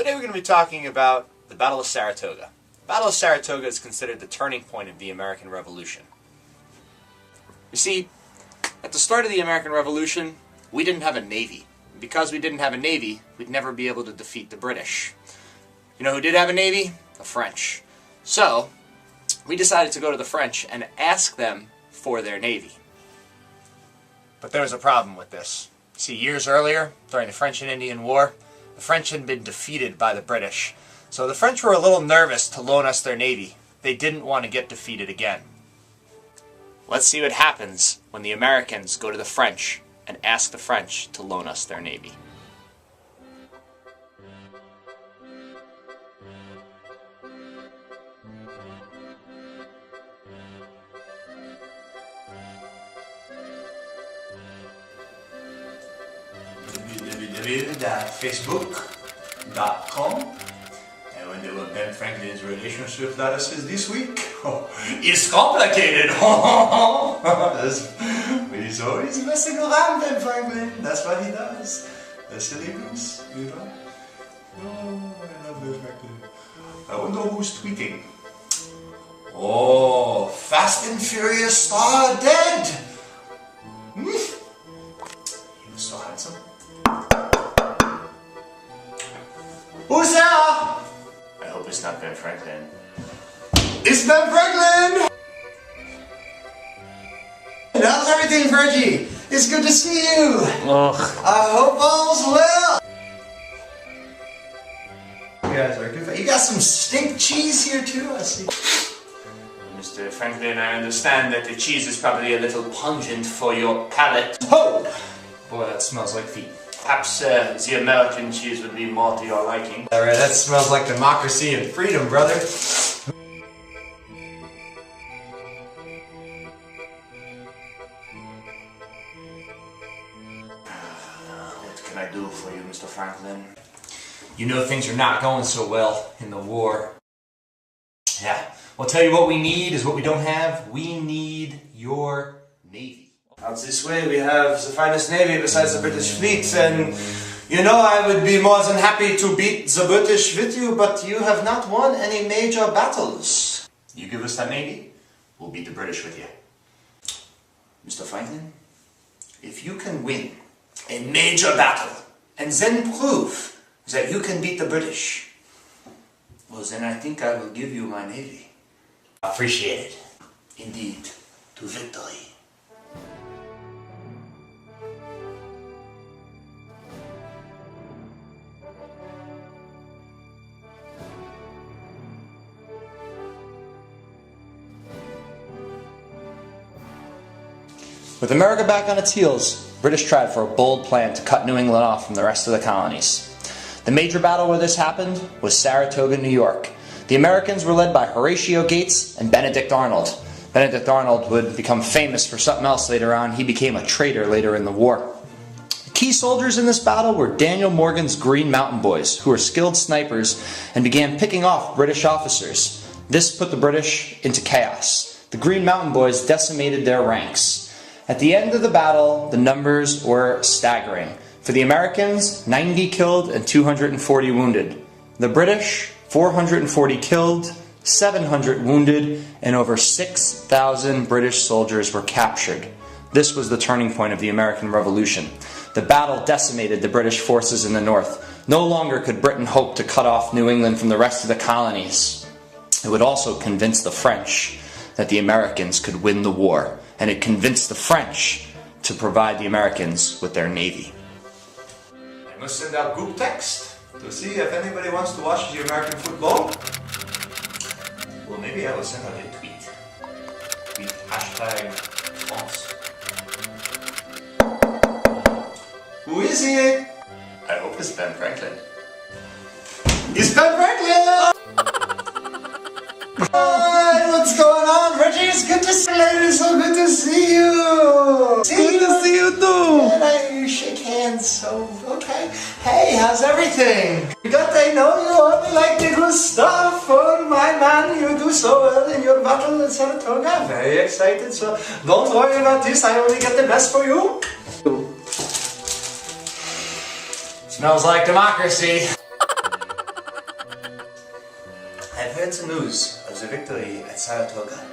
Today we're going to be talking about the Battle of Saratoga. The Battle of Saratoga is considered the turning point of the American Revolution. You see, at the start of the American Revolution, we didn't have a navy. Because we didn't have a navy, we'd never be able to defeat the British. You know who did have a navy? The French. So, we decided to go to the French and ask them for their navy. But there was a problem with this. See, years earlier, during the French and Indian War, the French had been defeated by the British. So the French were a little nervous to loan us their navy. They didn't want to get defeated again. Let's see what happens when the Americans go to the French and ask the French to loan us their navy. www.facebook.com. And when they were Ben Franklin's relationship status is this week, it's complicated. He's always messing around, Ben Franklin. That's what he does. A silly goose, you know. Oh, I love Ben Franklin. I wonder who's tweeting. Oh, Fast and Furious star dead. He was so handsome. Who's there? I hope it's not Ben Franklin. It's Ben Franklin! How's everything, Reggie? It's good to see you. Ugh. I hope all's well. You guys are good. You got some stink cheese here too, I see. Mr. Franklin, I understand that the cheese is probably a little pungent for your palate. Oh! Boy, that smells like feet. Perhaps the American cheese would be more to your liking. Alright, that smells like democracy and freedom, brother. What can I do for you, Mr. Franklin? You know things are not going so well in the war. Yeah, well, I'll tell you what we need is what we don't have. We need your navy. Out this way we have the finest navy besides the British fleet, and you know I would be more than happy to beat the British with you, but you have not won any major battles. You give us that navy, we'll beat the British with you. Mr. Franklin, if you can win a major battle and then prove that you can beat the British, well then I think I will give you my navy. Appreciate it. Indeed, to victory. With America back on its heels, British tried for a bold plan to cut New England off from the rest of the colonies. The major battle where this happened was Saratoga, New York. The Americans were led by Horatio Gates and Benedict Arnold. Benedict Arnold would become famous for something else later on. He became a traitor later in the war. The key soldiers in this battle were Daniel Morgan's Green Mountain Boys, who were skilled snipers and began picking off British officers. This put the British into chaos. The Green Mountain Boys decimated their ranks. At the end of the battle, the numbers were staggering. For the Americans, 90 killed and 240 wounded. The British, 440 killed, 700 wounded, and over 6,000 British soldiers were captured. This was the turning point of the American Revolution. The battle decimated the British forces in the north. No longer could Britain hope to cut off New England from the rest of the colonies. It would also convince the French that the Americans could win the war, and it convinced the French to provide the Americans with their navy. I must send out group text to see if anybody wants to watch the American football. Well, maybe I will send out a tweet. Tweet hashtag France. Who is it? I hope it's Ben Franklin. It's Ben Franklin! Hi, what's going on, Reggie? It's good to see you. It's so good to see you. Good to see you too. And I shake hands, so okay. Hey, how's everything? Because I know you only like the good stuff. Oh, my man, you do so well in your battle in Saratoga. Very excited, so don't worry about this. I only get the best for you. Smells like democracy. heard some news of the victory at Saratoga,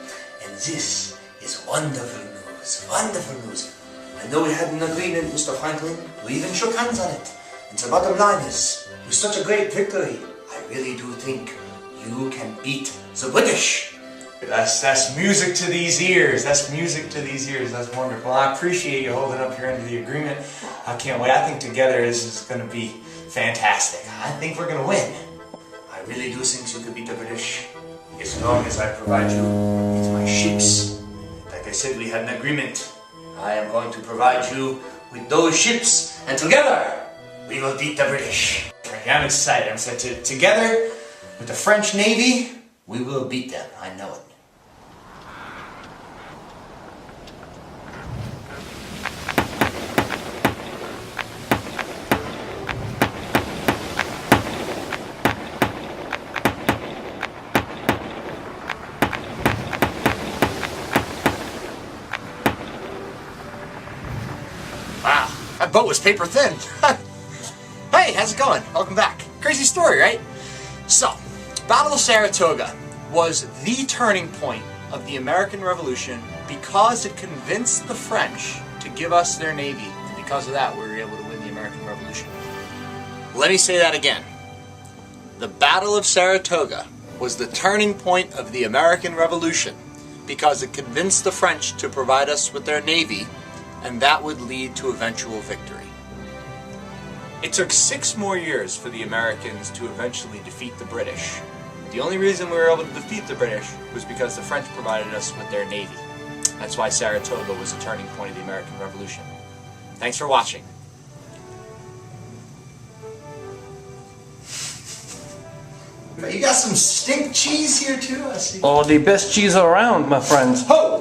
and this is wonderful news, wonderful news. I know we had an agreement, Mr. Franklin, we even shook hands on it. And the bottom line is, with such a great victory, I really do think you can beat the British. That's music to these ears. That's music to these ears. That's wonderful. I appreciate you holding up your end of the agreement. I can't wait. I think together this is going to be fantastic. I think we're going to win. I really do think you could beat the British as long as I provide you with my ships. Like I said, we had an agreement. I am going to provide you with those ships, and together we will beat the British. I'm excited. I'm excited. Together with the French Navy, we will beat them. I know it. Wow, that boat was paper thin. Hey, how's it going? Welcome back. Crazy story, right? So, Battle of Saratoga was the turning point of the American Revolution because it convinced the French to give us their navy. And because of that, we were able to win the American Revolution. Let me say that again. The Battle of Saratoga was the turning point of the American Revolution because it convinced the French to provide us with their navy, and that would lead to eventual victory. It took 6 more years for the Americans to eventually defeat the British. The only reason we were able to defeat the British was because the French provided us with their navy. That's why Saratoga was the turning point of the American Revolution. Thanks for watching. You got some stink cheese here too, I see. Oh, the best cheese around, my friends. Ho!